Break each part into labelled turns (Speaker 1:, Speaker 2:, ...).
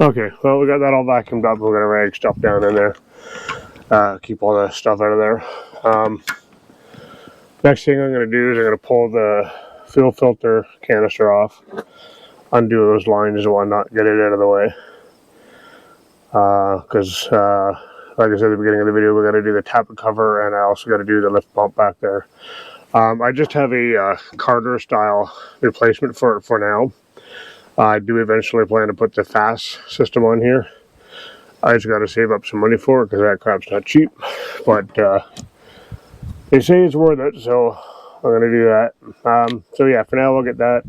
Speaker 1: Okay, well, we got that all vacuumed up. We're gonna rag stuff down in there. Keep all the stuff out of there. Next thing I'm going to do is I'm going to pull the fuel filter canister off, undo those lines and whatnot, get it out of the way. Because, like I said at the beginning of the video, we got to do the tappet cover, and I also got to do the lift pump back there. I just have a Carter style replacement for it for now. I do eventually plan to put the fast system on here. I just got to save up some money for it because that crap's not cheap. But they say it's worth it, so I'm going to do that. So yeah, for now we'll get that.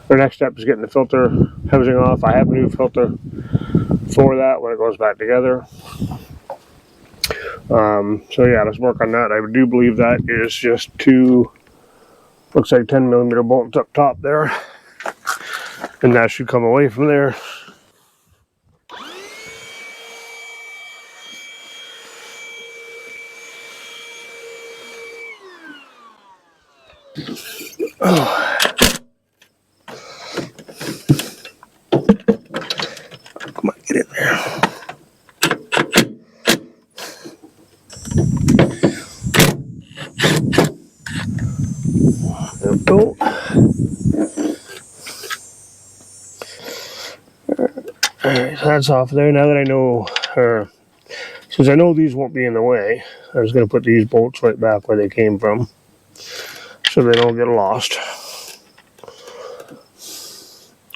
Speaker 1: The next step is getting the filter housing off. I have a new filter for that when it goes back together. So yeah, let's work on that. I do believe that is just two, looks like 10mm bolts up top there. And that should come away from there. Oh. Come on, get in there. There we go. Alright, so that's off there. Now that I know, since I know these won't be in the way, I'm just going to put these bolts right back where they came from, so they don't get lost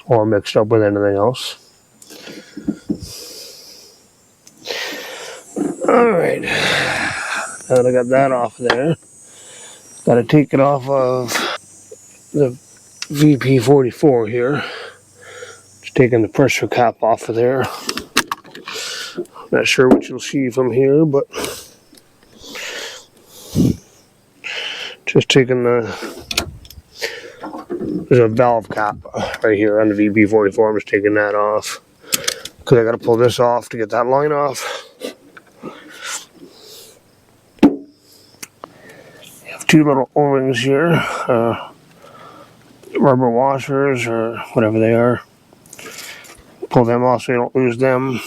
Speaker 1: or mixed up with anything else. Alright, now that I got that off there, got to take it off of the VP44 here. Just taking the pressure cap off of there. Not sure what you'll see from here, but just taking there's a valve cap right here on the VP44. I'm just taking that off because I got to pull this off to get that line off. You have two little O-rings here, rubber washers or whatever they are. Pull them off so you don't lose them.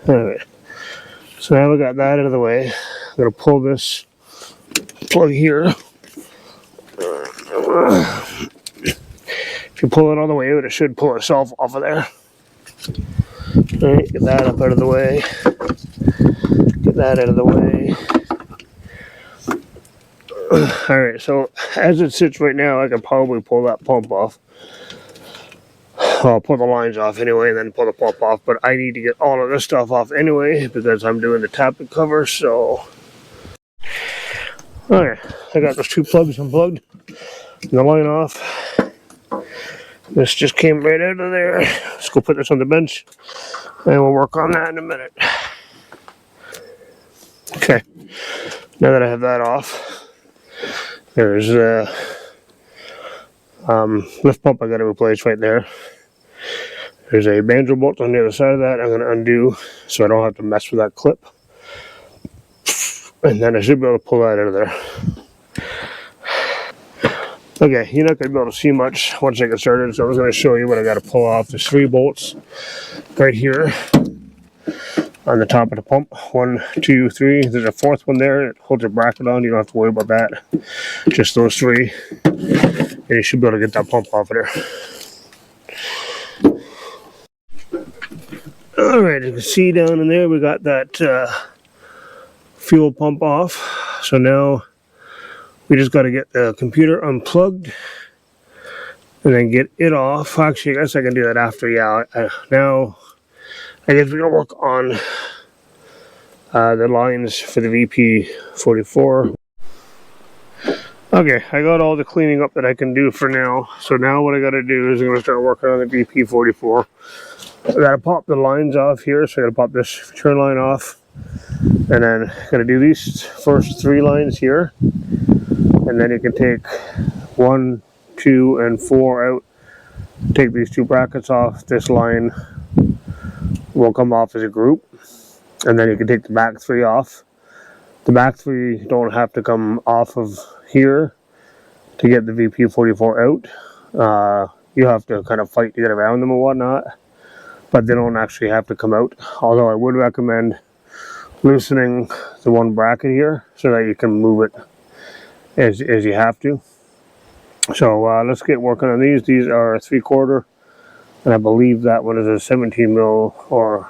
Speaker 1: Anyway, so now we got that out of the way. I'm going to pull this plug here. If you pull it all the way out, it should pull itself off of there. Alright, get that up out of the way. Get that out of the way. Alright, so as it sits right now, I can probably pull that pump off. I'll pull the lines off anyway and then pull the pump off, but I need to get all of this stuff off anyway because I'm doing the tappet cover, so. Okay, I got those two plugs unplugged and the line off. This just came right out of there. Let's go put this on the bench and we'll work on that in a minute. Okay, now that I have that off, there's the lift pump I got to replace right there. There's a banjo bolt on the other side of that I'm going to undo so I don't have to mess with that clip. And then I should be able to pull that out of there. Okay, you're not going to be able to see much once I get started, so I was going to show you what I got to pull off. There's 3 bolts right here on the top of the pump. 1, 2, 3. There's a 4th one there. It holds a bracket on. You don't have to worry about that. Just those 3. And you should be able to get that pump off of there. Alright, you can see down in there we got that fuel pump off. So now we just got to get the computer unplugged and then get it off. Actually, I guess I can do that after. Yeah, now I guess we're going to work on the lines for the VP44. Okay, I got all the cleaning up that I can do for now. So now what I got to do is I'm going to start working on the VP44. I got to pop the lines off here. So I got to pop this turn line off. And then I got to do these first 3 lines here. And then you can take 1, 2, and 4 out. Take these 2 brackets off. This line will come off as a group. And then you can take the back 3 off. The back 3 don't have to come off of here to get the VP44 out. you have to kind of fight to get around them and whatnot, but they don't actually have to come out. Although I would recommend loosening the one bracket here so that you can move it as you have to. So let's get working on these. These are 3/4, and I believe that one is a 17 mil or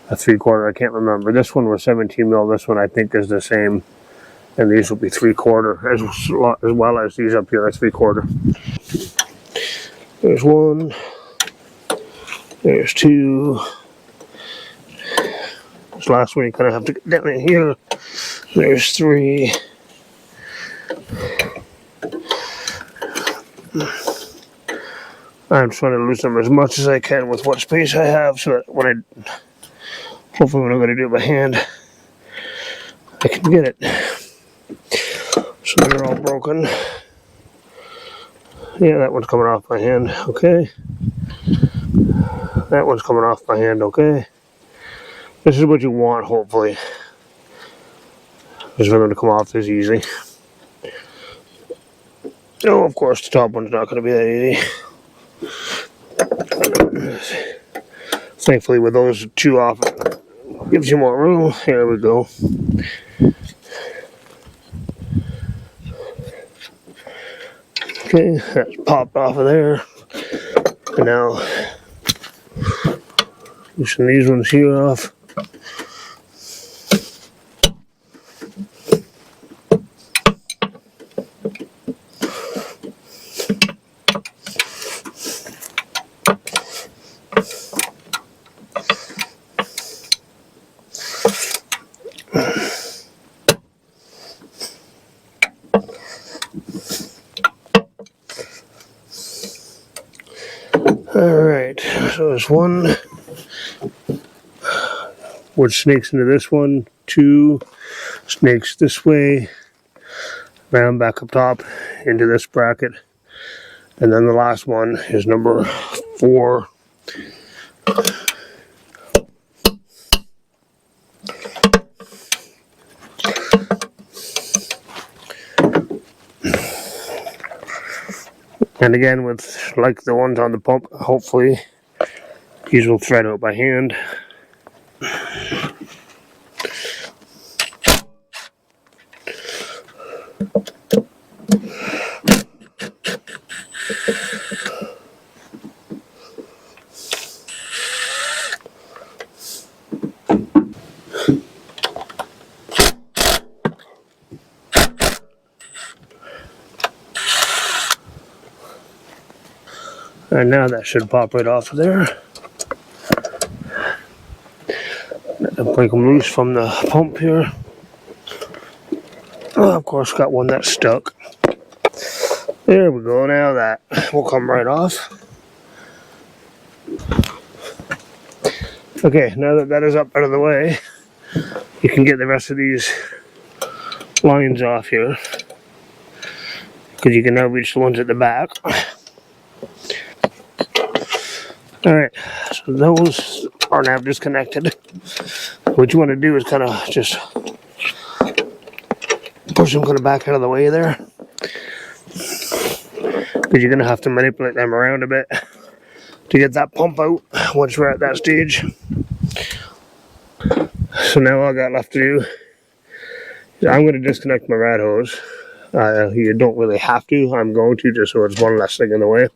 Speaker 1: a 3/4. I can't remember. This one was 17 mil. This one I think is the same, and these will be 3/4 as well as these up here are 3/4. There's one. There's two. This last one you kind of have to get down in here. There's three. I'm trying to loosen them as much as I can with what space I have, so that hopefully when I'm going to do it by hand, I can get it. So they're all broken. Yeah, that one's coming off by hand. Okay. That one's coming off by hand. Okay. This is what you want, hopefully. Is for them to come off this easy. Oh, of course, the top one's not going to be that easy. Thankfully, with those two off, it gives you more room. Here we go. Okay, that's popped off of there. And now, loosen these ones here off. Alright, so there's one which snakes into this one, two snakes this way, round back up top into this bracket, and then the last one is number 4. And again, with like the ones on the pump, hopefully these will thread out by hand. And now that should pop right off of there. And break them loose from the pump here. Oh, of course, got one that's stuck. There we go. Now that will come right off. Okay, now that that is up out of the way, you can get the rest of these lines off here, because you can now reach the ones at the back. Alright, so those are now disconnected. What you want to do is kind of just push them kind of back out of the way there, because you're going to have to manipulate them around a bit to get that pump out once we're at that stage. So now all I got left to do is I'm going to disconnect my rad hose. You don't really have to. I'm going to, just so it's one less thing in the way.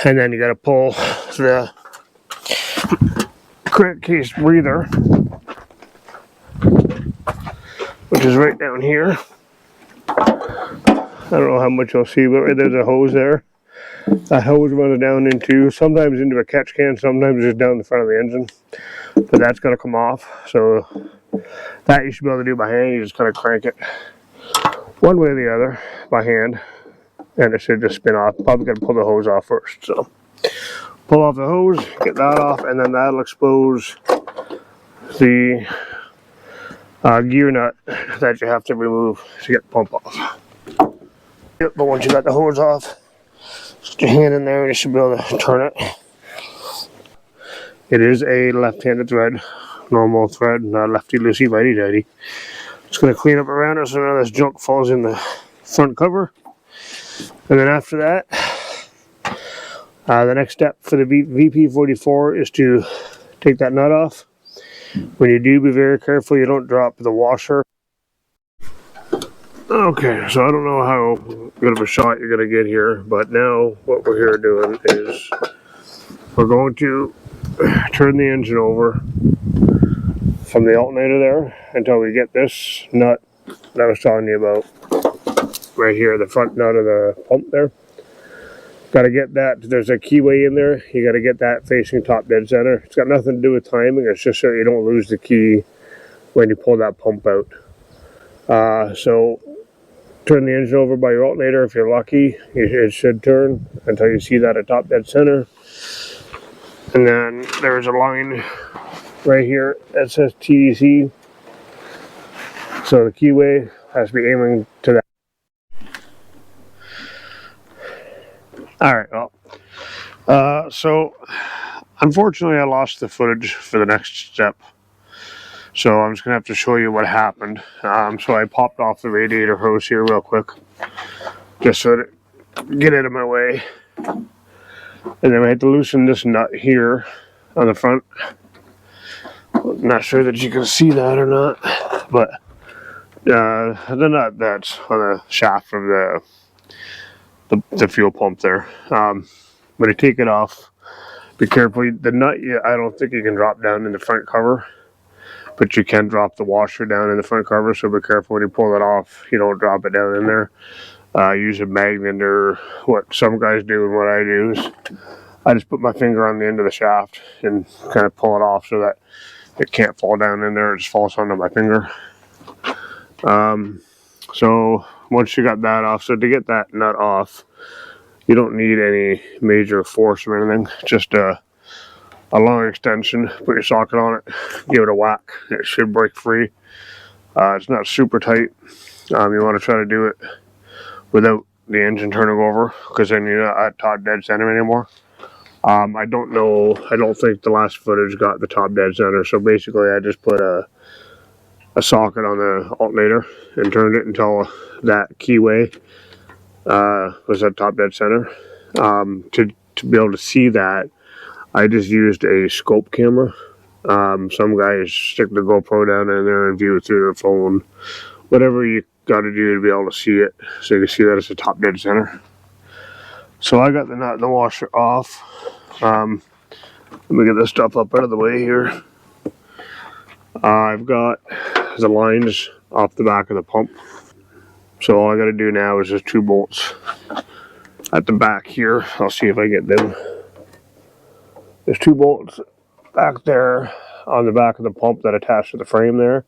Speaker 1: And then you got to pull the crankcase breather, which is right down here. I don't know how much you'll see, but there's a hose there. That hose runs down sometimes into a catch can, sometimes just down the front of the engine. But that's got to come off. So that you should be able to do by hand. You just kind of crank it one way or the other by hand, and it should just spin off. Probably got to pull the hose off first. So pull off the hose, get that off, and then that'll expose the gear nut that you have to remove to get the pump off. Yep, but once you got the hose off, just your hand in there and you should be able to turn it. It is a left-handed thread, normal thread, not lefty-loosey, righty-tighty. Just going to clean up around it so none of this junk falls in the front cover. And then after that, The next step for the VP44 is to take that nut off. When you do, be very careful you don't drop the washer. Okay, so I don't know how good of a shot you're going to get here, but now what we're here doing is we're going to turn the engine over from the alternator there until we get this nut that I was telling you about right here, the front nut of the pump there. Got to get that. There's a keyway in there. You got to get that facing top dead center. It's got nothing to do with timing. It's just so you don't lose the key when you pull that pump out. So turn the engine over by your alternator. If you're lucky, it should turn until you see that at top dead center. And then there's a line right here that says TDC. So the keyway has to be aiming to that. Alright, well, so unfortunately I lost the footage for the next step. So I'm just going to have to show you what happened. So I popped off the radiator hose here real quick, just so to get out of my way. And then I had to loosen this nut here on the front. I'm not sure that you can see that or not, but the nut that's on the shaft of the fuel pump there. When you take it off, be careful. The nut, I don't think you can drop down in the front cover, but you can drop the washer down in the front cover, so be careful when you pull it off. You don't drop it down in there. Use a magnet or what some guys do, and what I do is I just put my finger on the end of the shaft and kind of pull it off so that it can't fall down in there. It just falls onto my finger. So once you got that off, so to get that nut off, you don't need any major force or anything, just a long extension. Put your socket on it, give it a whack, it should break free. It's not super tight. You want to try to do it without the engine turning over, because then you're not at top dead center anymore. I don't know, I don't think the last footage got the top dead center, so basically I just put a socket on the alternator and turned it until that keyway was at top dead center. To be able to see that, I just used a scope camera. Some guys stick the GoPro down in there and view it through their phone. Whatever you got to do to be able to see it, so you can see that it's a top dead center. So I got the nut and the washer off. Let me get this stuff up out of the way here. I've got the lines off the back of the pump. So all I got to do now is just 2 bolts at the back here. I'll see if I get them. There's 2 bolts back there on the back of the pump that attach to the frame there.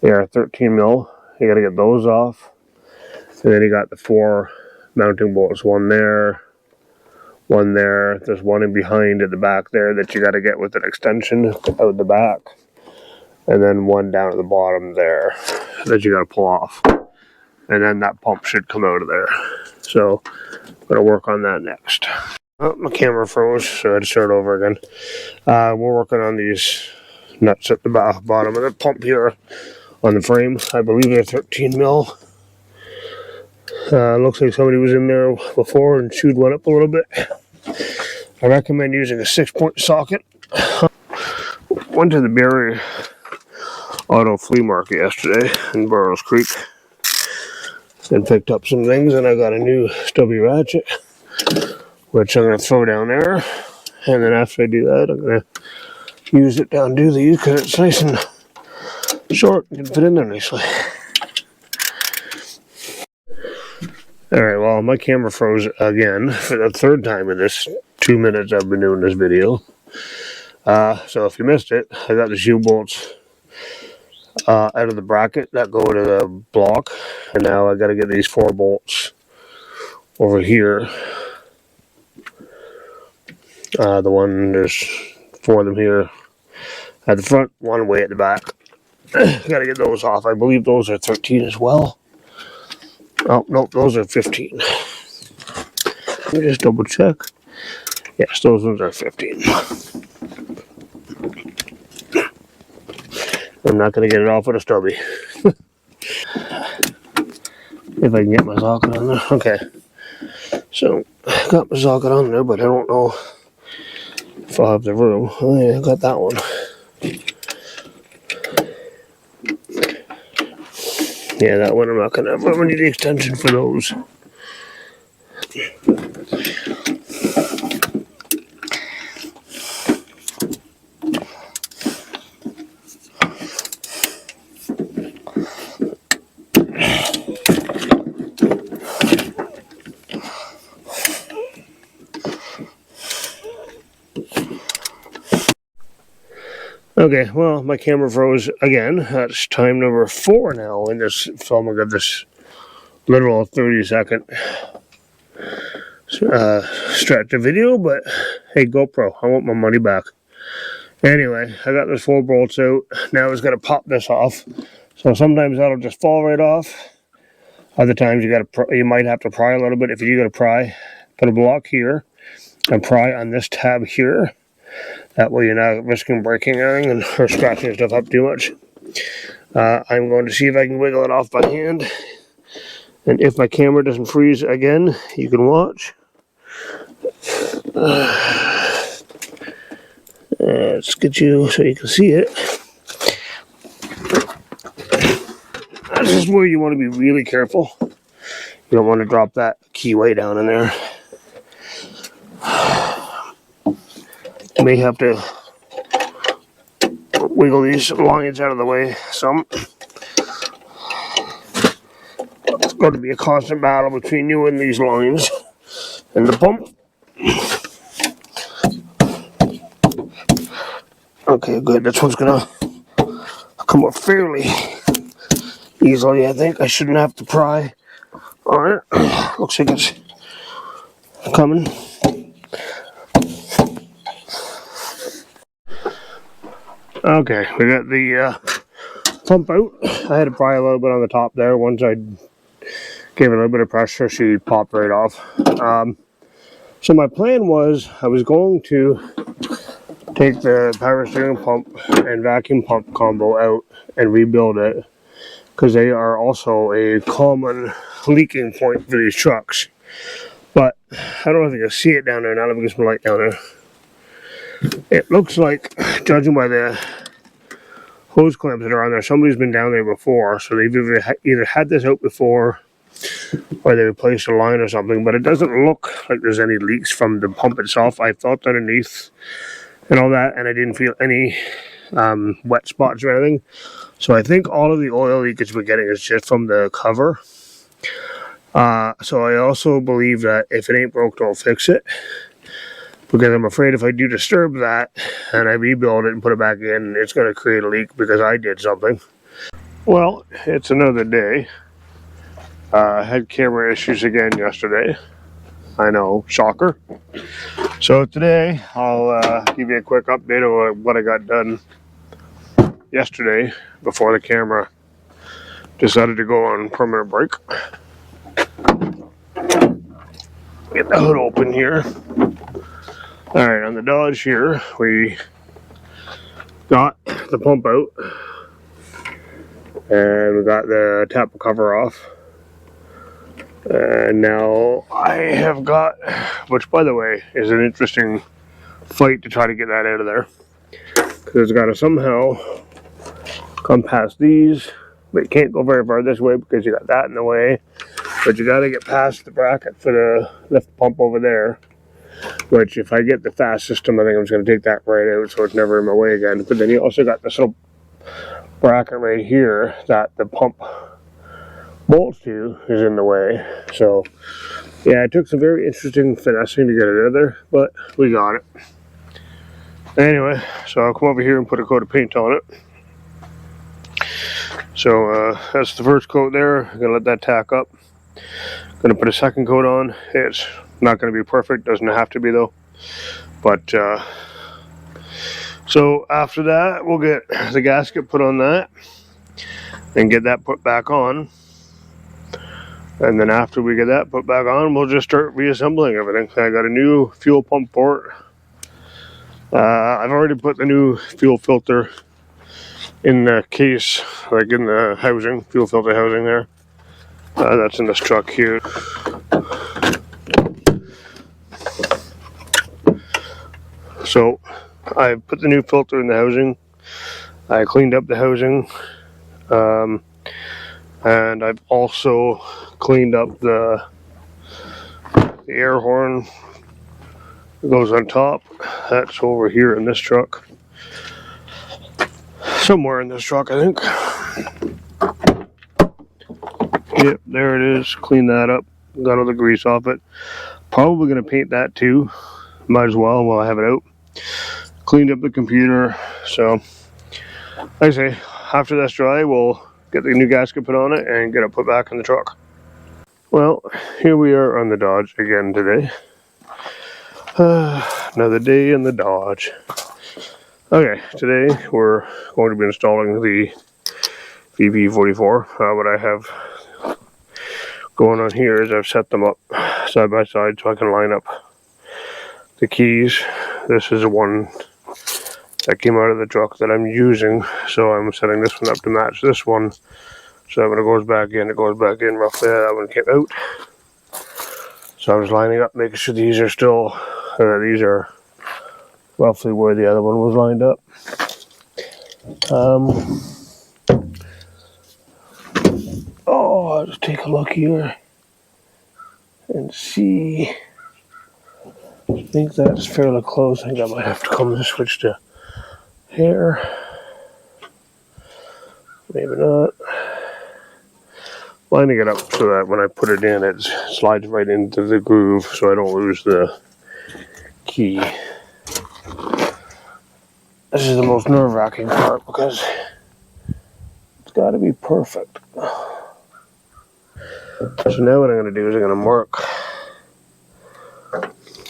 Speaker 1: They are 13 mil. You got to get those off. And then you got the 4 mounting bolts. One there, one there. There's one in behind at the back there that you got to get with an extension out the back. And then one down at the bottom there that you got to pull off. And then that pump should come out of there. So I'm going to work on that next. Oh, my camera froze, so I had to start over again. We're working on these nuts at the bottom of the pump here on the frame. I believe they're 13 mil. Looks like somebody was in there before and chewed one up a little bit. I recommend using a 6-point socket. Went to the Barry Auto Flea Market yesterday in Burrows Creek and picked up some things, and I got a new stubby ratchet, which I'm going to throw down there. And then after I do that, I'm going to use it to undo these because it's nice and short and can fit in there nicely. Alright, well, my camera froze again for the 3rd time in this 2 minutes I've been doing this video. So if you missed it, I got the shoe bolts out of the bracket that go to the block, and now I got to get these 4 bolts over here. There's 4 of them here at the front, 1 way at the back. Got to get those off. I believe those are 13 as well. Oh, no, those are 15. Let me just double check. Yes, those ones are 15. I'm not going to get it off with a stubby. If I can get my socket on there. Okay. So, got my socket on there, but I don't know if I'll have the room. Oh yeah, I got that one. Yeah, that one I'm not gonna have. I'm gonna need the extension for those. Okay, well, my camera froze again. That's time number 4 now in this film. I got this literal 30-second stretch of video, but hey, GoPro, I want my money back. Anyway, I got this 4 bolts out. Now it's gonna pop this off. So sometimes that'll just fall right off. Other times you might have to pry a little bit. If you gotta pry, put a block here and pry on this tab here. That way you're not risking breaking anything or scratching stuff up too much. I'm going to see if I can wiggle it off by hand. And if my camera doesn't freeze again, you can watch. Let's get you so you can see it. This is where you want to be really careful. You don't want to drop that key way down in there. You may have to wiggle these lines out of the way some. It's going to be a constant battle between you and these lines and the pump. Okay, good. This one's going to come up fairly easily, I think. I shouldn't have to pry on it. Looks like it's coming. Okay, we got the pump out. I had to pry a little bit on the top there. Once I gave it a little bit of pressure, she popped right off. So my plan was I was going to take the power steering pump and vacuum pump combo out and rebuild it, because they are also a common leaking point for these trucks. But I don't know if you can see it down there now. Let me get some light down there. It looks like, judging by the hose clamps that are on there, somebody's been down there before, so they've either had this out before or they replaced a line or something, but it doesn't look like there's any leaks from the pump itself. I felt underneath and all that, and I didn't feel any wet spots or anything. So I think all of the oil leakage we're getting is just from the cover. So I also believe that if it ain't broke, don't fix it, because I'm afraid if I do disturb that and I rebuild it and put it back in, it's going to create a leak because I did something. Well, it's another day. I had camera issues again yesterday. I know, shocker. So today I'll give you a quick update of what I got done yesterday before the camera decided to go on permanent break. Get the hood open here. Alright, on the Dodge here, we got the pump out and we got the Tappet cover off. And now I have got, which by the way is an interesting fight to try to get that out of there, because it's got to somehow come past these, but you can't go very far this way because you got that in the way. But you got to get past the bracket for the lift pump over there, which if I get the fast system, I think I'm just going to take that right out so it's never in my way again. But then you also got this little bracket right here that the pump bolts to is in the way. So yeah, it took some very interesting finessing to get it out of there, but we got it. Anyway, so I'll come over here and put a coat of paint on it. So that's the first coat there. I'm gonna let that tack up. Gonna put a second coat on. It's not gonna be perfect, doesn't have to be though. But so after that, we'll get the gasket put on that and get that put back on. And then after we get that put back on, we'll just start reassembling everything. I got a new fuel pump port. I've already put the new fuel filter in the case, like in the housing, fuel filter housing there. That's in this truck here. So I put the new filter in the housing. I cleaned up the housing, and I've also cleaned up the air horn that goes on top. That's over here in this truck. Somewhere in this truck, I think. Yep, there it is. Clean that up. Got all the grease off it. Probably going to paint that too. Might as well while I have it out. Cleaned up the computer. So, like I say, after that's dry, we'll get the new gasket put on it and get it put back in the truck. Well, here we are on the Dodge again today. Another day in the Dodge. Okay, today we're going to be installing the VP44. What I have going on here is I've set them up side by side so I can line up the keys. This is the one that came out of the truck that I'm using, so I'm setting this one up to match this one. So when it goes back in roughly that one came out. So I was lining up, making sure these are still, these are roughly where the other one was lined up. Let's take a look here and see. I think that's fairly close. I think I might have to come and switch to hair. Maybe not. Lining it up so that when I put it in, it slides right into the groove so I don't lose the key. This is the most nerve-wracking part because it's got to be perfect. So now what I'm going to do is I'm going to mark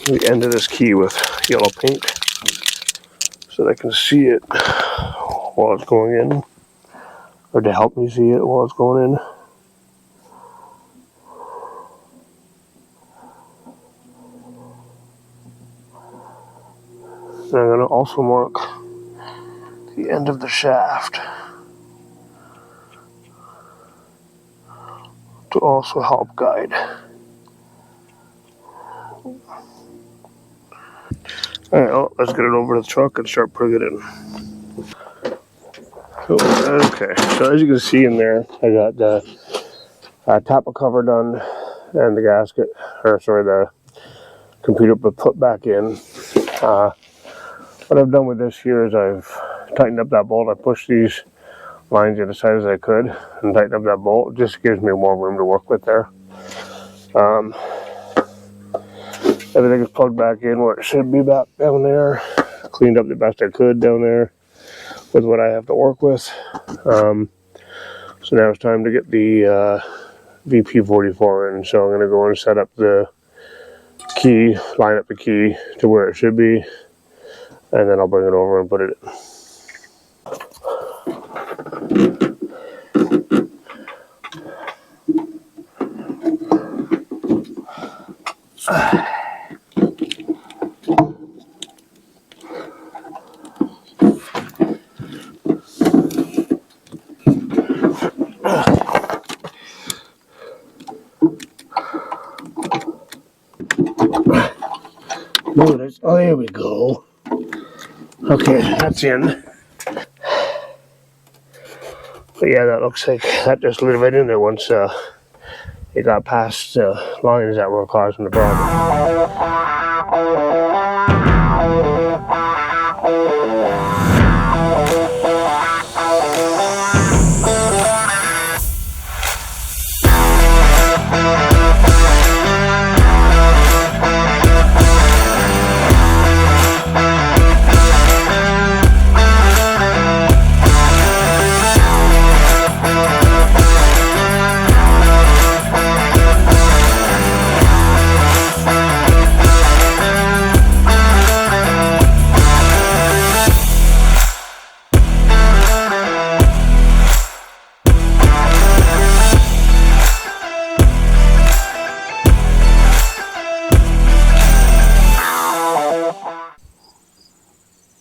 Speaker 1: the end of this key with yellow paint so that I can see it while it's going in, or to help me see it while it's going in. And I'm going to also mark the end of the shaft to also help guide. Alright, well, let's get it over to the truck and start putting it in. Cool. Okay, so as you can see in there, I got the Tappet cover done and the gasket, or sorry, the computer put back in. What I've done with this here is I've tightened up that bolt. I pushed these lines in as tight as I could and tightened up that bolt. It just gives me more room to work with there. Everything is plugged back in where it should be back down there. Cleaned up the best I could down there with what I have to work with. So now it's time to get the VP44 in. So I'm going to go and set up the key, line up the key to where it should be, and then I'll bring it over and put it in. Oh, there we go. Okay, that's in. But yeah, that looks like that just slid right in there once it got past the lines that were causing the problem.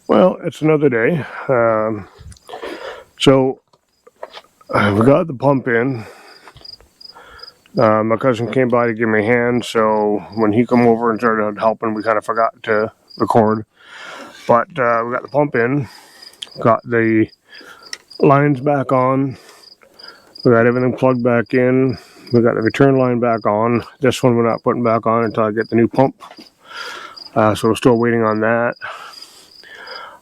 Speaker 1: Well, it's another day. So we got the pump in. My cousin came by to give me a hand, so when he come over and started helping, we kind of forgot to record. But we got the pump in, got the lines back on, we got everything plugged back in, we got the return line back on. This one we're not putting back on until I get the new pump. So we're still waiting on that.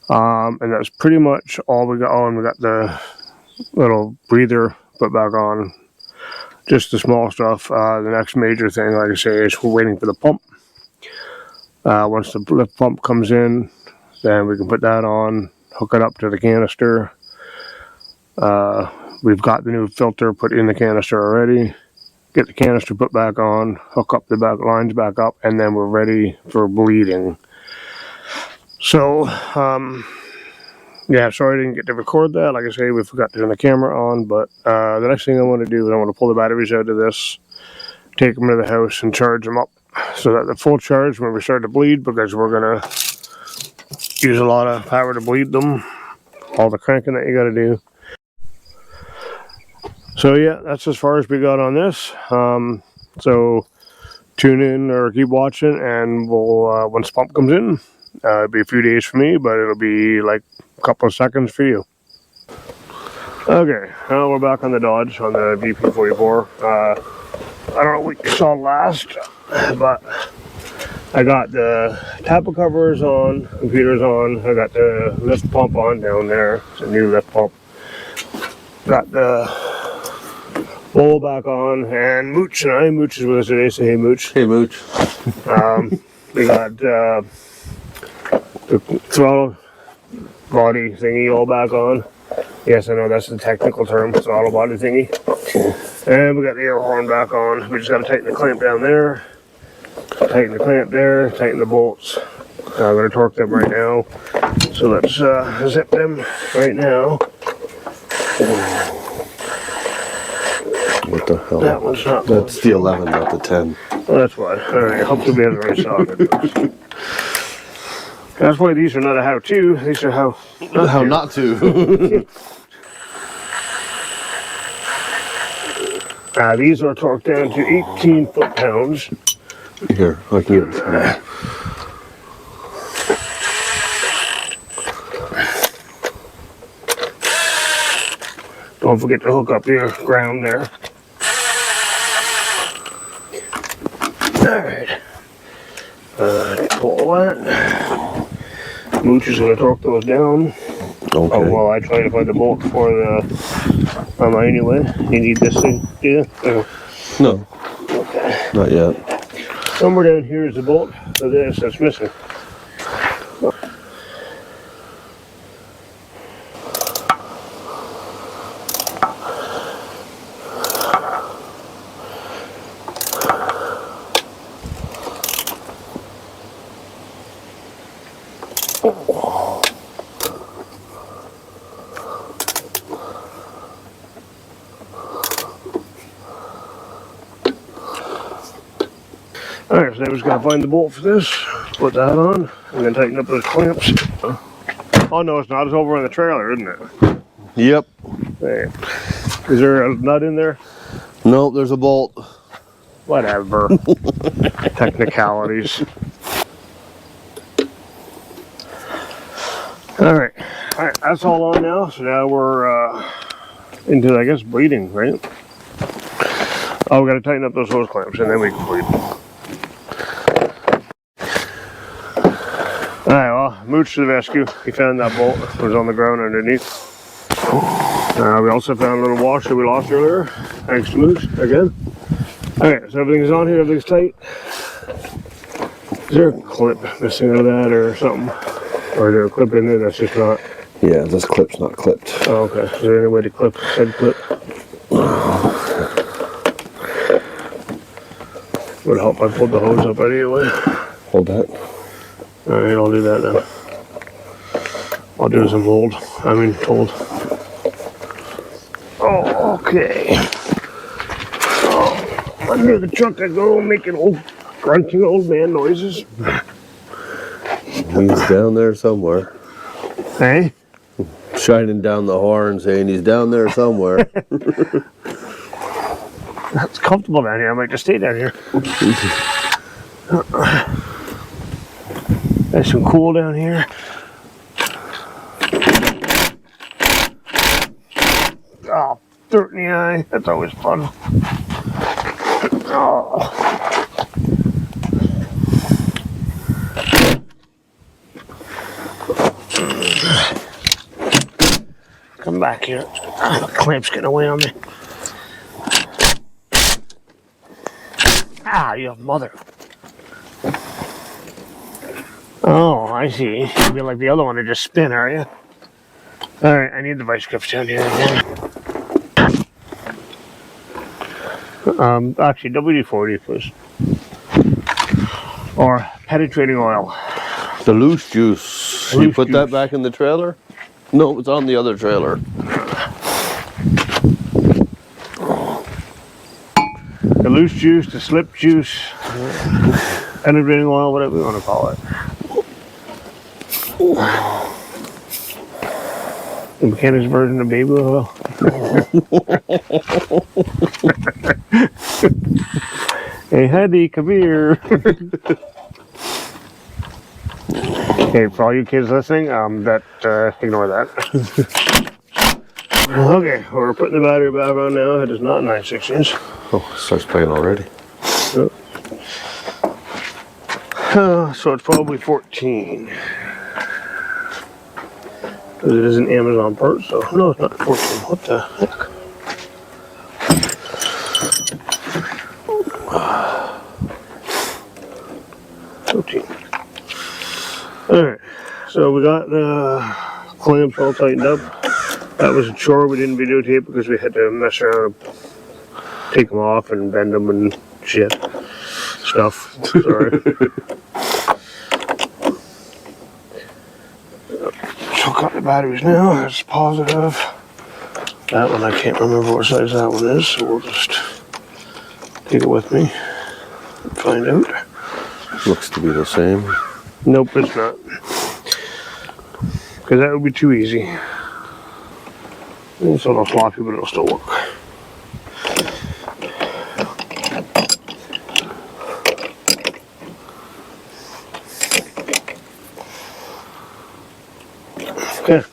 Speaker 1: And that's pretty much all we got. Oh, and we got the little breather put back on. Just the small stuff. The next major thing, like I say, is we're waiting for the pump. Once the lift pump comes in, then we can put that on, hook it up to the canister. We've got the new filter put in the canister already. Get the canister put back on, hook up the back lines back up, and then we're ready for bleeding. So, yeah, sorry I didn't get to record that. Like I say, we forgot to turn the camera on, but the next thing I want to do is I want to pull the batteries out of this, take them to the house and charge them up so that they're full charge when we start to bleed, because we're going to use a lot of power to bleed them, all the cranking that you got to do. So yeah, that's as far as we got on this. So tune in or keep watching, and we'll once the pump comes in, it'll be a few days for me, but it'll be like a couple of seconds for you. Okay, now we're back on the Dodge on the VP44. I don't know what you saw last, but I got the Tappet covers on, computers on. I got the lift pump on down there. It's a new lift pump. Got the bowl back on, and Mooch is with us today. Say hey, Mooch.
Speaker 2: Hey, Mooch.
Speaker 1: We got the throttle body thingy all back on. Yes, I know that's the technical term, throttle body thingy. And we got the air horn back on. We just got to tighten the clamp down there, tighten the clamp there, tighten the bolts. I'm going to torque them right now. So let's zip them right now.
Speaker 2: What the hell?
Speaker 1: That one's not.
Speaker 2: That's the 11, not the 10.
Speaker 1: Well, that's why. Alright, hopefully we have the right socket. That's why these are not a how-to. These are how
Speaker 2: not to.
Speaker 1: These are torqued down to 18 foot-pounds.
Speaker 2: Here, I can get it.
Speaker 1: Don't forget to hook up your ground there. Alright. Pull that. Mooch is going to torque those down.
Speaker 2: Okay.
Speaker 1: Oh, well, I try to find the bolt for the anyway. You need this thing, do you?
Speaker 2: No.
Speaker 1: Okay.
Speaker 2: Not yet.
Speaker 1: Somewhere down here is the bolt for this that's missing. Alright, so now we're just going to find the bolt for this, put that on, and then tighten up those clamps. Oh no, it's not. It's over on the trailer, isn't it?
Speaker 2: Yep.
Speaker 1: Hey. Is there a nut in there?
Speaker 2: Nope, there's a bolt.
Speaker 1: Whatever. Technicalities. Alright, that's all on now. So now we're into, I guess, bleeding, right? Oh, we got to tighten up those hose clamps and then we can bleed. Alright, well, Mooch to the rescue. He found that bolt. It was on the ground underneath. We also found a little wash that we lost earlier. Thanks to Mooch again. Alright, so everything's on here, everything's tight. Is there a clip missing out of that or something? Or is there a clip in there that's just not?
Speaker 2: Yeah, this clip's not clipped.
Speaker 1: Oh, okay. Is there any way to clip said clip? Would help if I pulled the hose up anyway.
Speaker 2: Hold that.
Speaker 1: Alright, I'll do that then. I'll do some told. Oh, okay. Oh, under the truck I go, making old, grunting old man noises.
Speaker 2: He's down there somewhere.
Speaker 1: Hey?
Speaker 2: Shining down the horn saying he's down there somewhere.
Speaker 1: It's comfortable down here. I might just stay down here. Nice and cool down here. Oh, dirt in the eye. That's always fun. Oh. Come back here. The clamp's getting away on me. Ah, you mother. Oh, I see. You'll be like the other one to just spin, are you? Alright, I need the vice grips down here again. Actually, WD-40, please. Or penetrating oil.
Speaker 2: The loose juice. You put that back in the trailer? No, it's on the other trailer.
Speaker 1: The loose juice, the slip juice, penetrating oil, whatever you want to call it. The mechanic's version of baby oil. Hey, Hedy, come here. Okay, for all you kids listening, ignore that. Okay, we're putting the battery back on now. It is not 9/16.
Speaker 2: Oh, it starts playing already.
Speaker 1: So it's probably 14. Because it is an Amazon part, so no, it's not 14. What the heck? Alright, so we got the clamps all tightened up. That was a chore. We didn't videotape because we had to mess around and take them off and bend them and shit. Stuff. Sorry. So got the batteries now. That's positive. That one I can't remember what size that one is, so we'll just take it with me and find out.
Speaker 2: Looks to be the same.
Speaker 1: Nope, it's not. Because that would be too easy. It's a little sloppy, but it'll still work. Okay.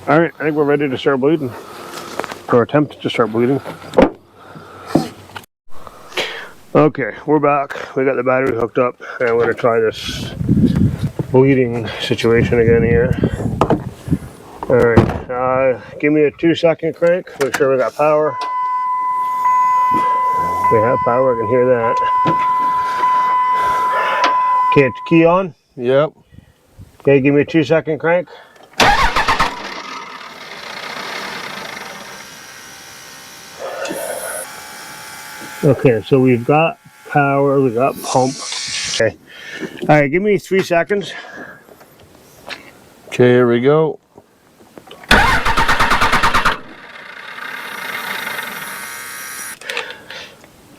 Speaker 1: Alright, I think we're ready to start bleeding. Or attempt to start bleeding. Okay, we're back. We got the battery hooked up, and I'm going to try this bleeding situation again here. Alright, give me a 2-second crank. Make sure we got power. We have power, I can hear that. Okay, key on?
Speaker 2: Yep.
Speaker 1: Okay, give me a 2-second crank. Okay, so we've got power, we got pump. Okay. Alright, give me 3 seconds.
Speaker 2: Okay, here we go.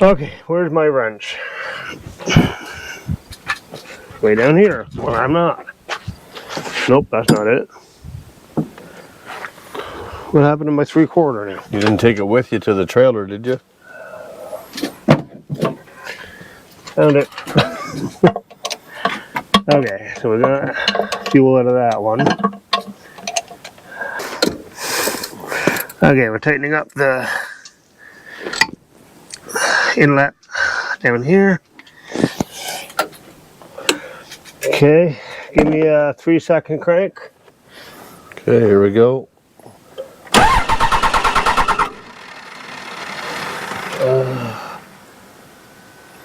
Speaker 1: Okay, where's my wrench? Way down here. Well, I'm not. Nope, that's not it. What happened to my 3/4 now?
Speaker 2: You didn't take it with you to the trailer, did you?
Speaker 1: Found it. Okay, so we got fuel out of that one. Okay, we're tightening up the inlet down here. Okay, give me a 3-second crank.
Speaker 2: Okay, here we go.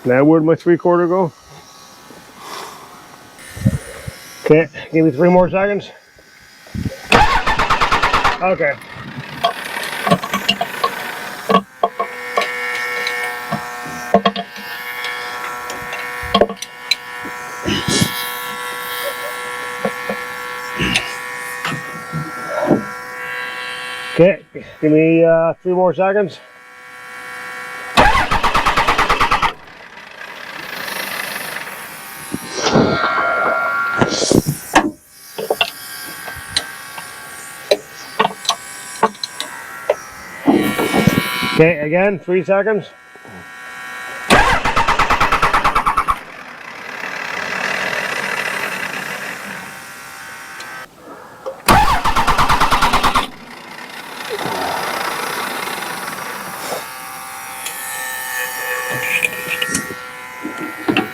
Speaker 1: Now where'd my 3/4 go? Okay, give me 3 more seconds. Okay. Okay, give me 3 more seconds. Okay, again, 3 seconds.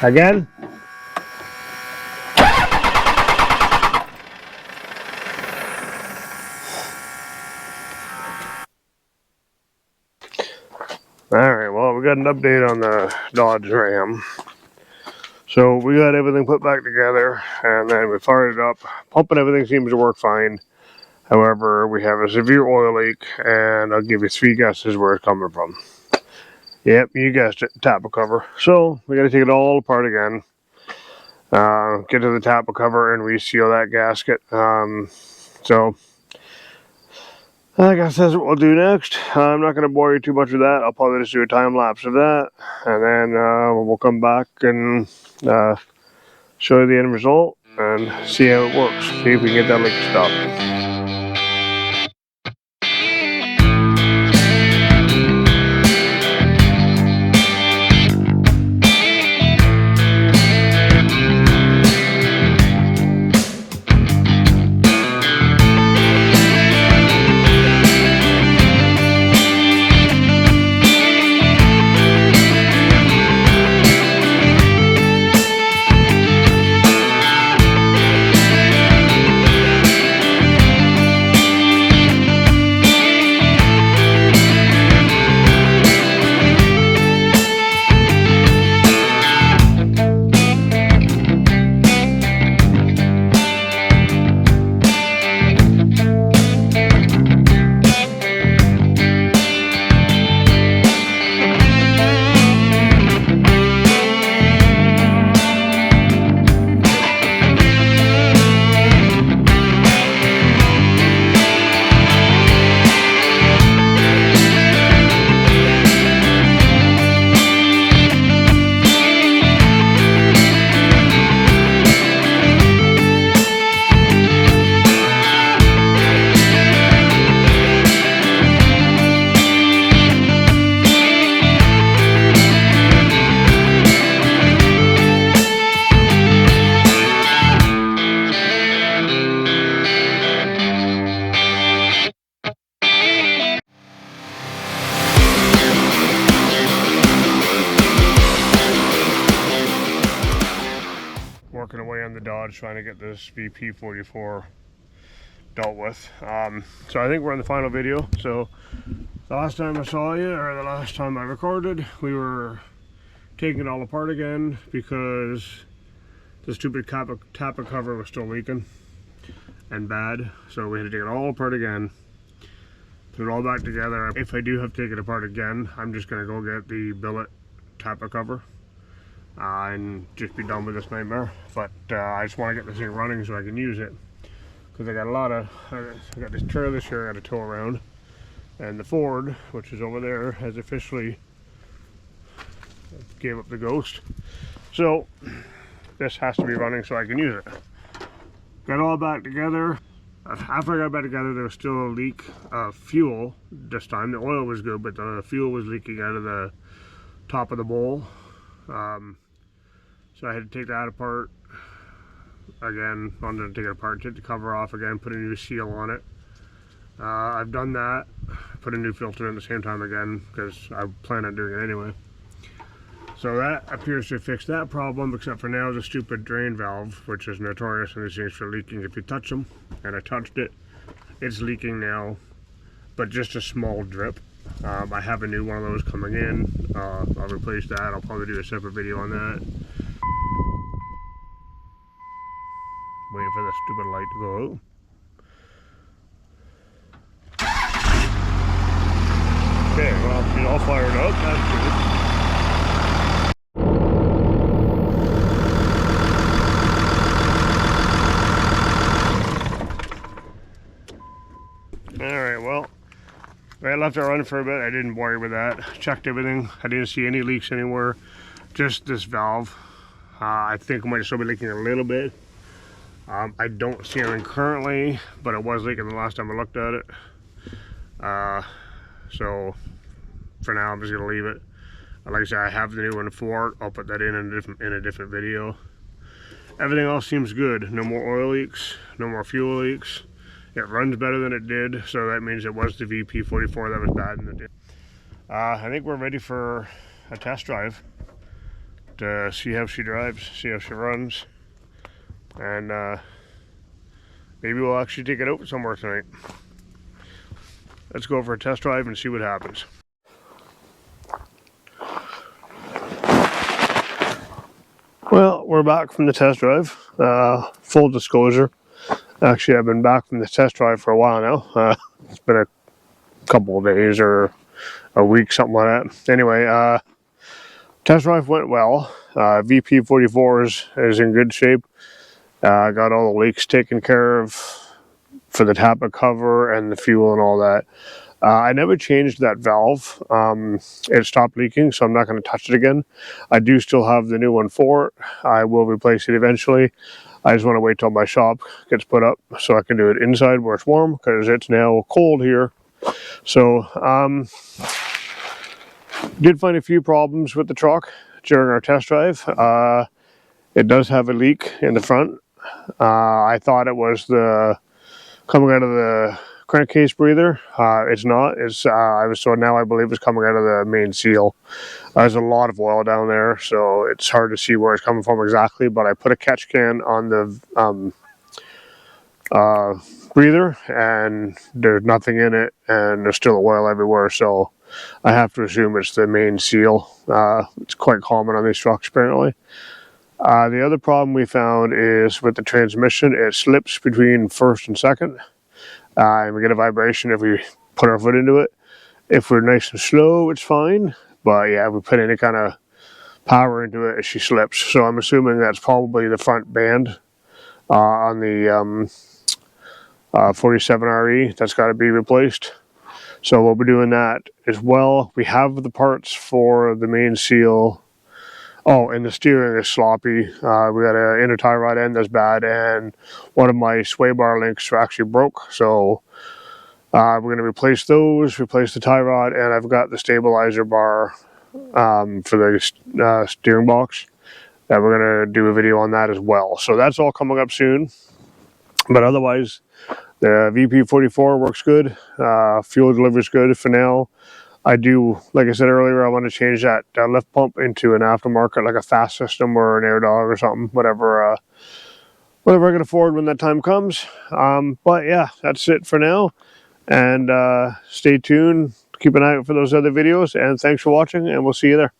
Speaker 1: Again. Alright, well, we got an update on the Dodge Ram. So we got everything put back together, and then we fired it up. Pump and everything seems to work fine. However, we have a severe oil leak, and I'll give you 3 guesses where it's coming from. Yep, you guessed it, Tappet cover. So we got to take it all apart again. Get to the Tappet cover and reseal that gasket. So I guess that's what we'll do next. I'm not going to bore you too much with that. I'll probably just do a time lapse of that, and then we'll come back and show you the end result and see how it works. See if we can get that leak stopped. Working away on the Dodge, trying to get this VP44 dealt with. So I think we're in the final video. So the last time I saw you, or the last time I recorded, we were taking it all apart again because the stupid Tappet cover was still leaking and bad. So we had to take it all apart again, put it all back together. If I do have to take it apart again, I'm just gonna go get the billet Tappet cover and just be done with this nightmare. But I just want to get this thing running so I can use it, because I got a lot of, I got this trailer here I got to tow around, and the Ford, which is over there, has officially gave up the ghost. So this has to be running so I can use it. Got it all back together. After I got back together, there was still a leak of fuel this time. The oil was good, but the fuel was leaking out of the top of the bowl. So I had to take that apart again. I'm going to take it apart, take the cover off again, put a new seal on it. I've done that, put a new filter in at the same time again, because I plan on doing it anyway. So that appears to fix that problem, except for now the stupid drain valve, which is notorious in these things for leaking if you touch them. And I touched it. It's leaking now, but just a small drip. I have a new one of those coming in. I'll replace that. I'll probably do a separate video on that. Waiting for the stupid light to go out. Okay, well, she's all fired up. That's good. Alright, well, I left it running for a bit. I didn't worry with that. Checked everything. I didn't see any leaks anywhere. Just this valve. I think it might still be leaking a little bit. I don't see anything currently, but it was leaking the last time I looked at it. So for now I'm just gonna leave it. Like I said, I have the new one for it. I'll put that in a different video. Everything else seems good. No more oil leaks, no more fuel leaks. It runs better than it did, so that means it was the VP44 that was bad in the day. I think we're ready for a test drive to see how she drives, see how she runs, and maybe we'll actually take it out somewhere tonight. Let's go for a test drive and see what happens. Well, we're back from the test drive. Full disclosure, actually I've been back from the test drive for a while now. It's been a couple of days or a week, something like that. Anyway, test drive went well. VP44 is in good shape. Got all the leaks taken care of for the Tappet cover and the fuel and all that. I never changed that valve. It stopped leaking, so I'm not going to touch it again. I do still have the new one for it. I will replace it eventually. I just want to wait till my shop gets put up so I can do it inside where it's warm, because it's now cold here. So, did find a few problems with the truck during our test drive. It does have a leak in the front. I thought it was the coming out of the crankcase breather. It's not. It's I was told now I believe it's coming out of the main seal. There's a lot of oil down there, so it's hard to see where it's coming from exactly. But I put a catch can on the breather, and there's nothing in it, and there's still oil everywhere. So I have to assume it's the main seal. It's quite common on these trucks apparently. The other problem we found is with the transmission. It slips between first and second. And we get a vibration if we put our foot into it. If we're nice and slow, it's fine. But yeah, if we put any kind of power into it, she slips. So I'm assuming that's probably the front band on the 47RE. That's got to be replaced. So we'll be doing that as well. We have the parts for the main seal. Oh, and the steering is sloppy. We got an inner tie rod end that's bad, and one of my sway bar links actually broke. So we're going to replace those, replace the tie rod, and I've got the stabilizer bar for the steering box. That we're going to do a video on that as well. So that's all coming up soon. But otherwise, the VP44 works good. Fuel delivery is good for now. I do, like I said earlier, I want to change that lift pump into an aftermarket, like a fast system or an air dog or something, whatever I can afford when that time comes. But yeah, that's it for now. And stay tuned, keep an eye out for those other videos, and thanks for watching, and we'll see you there.